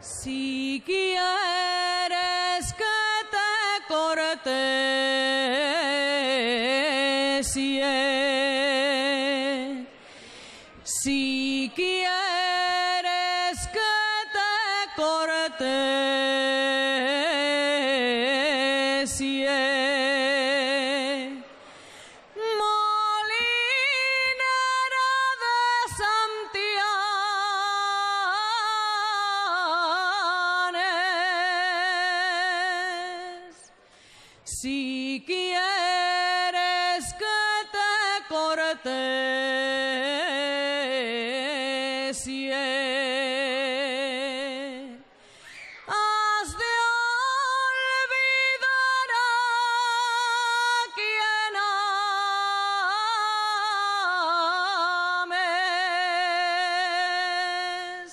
Si quieres que te corte, si quieres que te corte, molinera de Santianes, si quieres que te corte, has de olvidar a quien ames.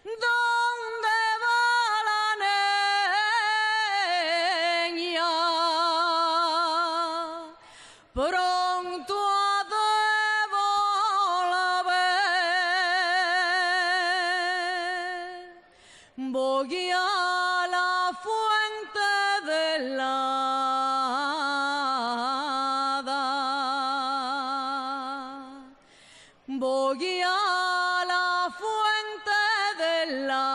¿Dónde va la niña? Pronto ha de volver. Voy a la fuente del hada. Voy a la fuente del hada.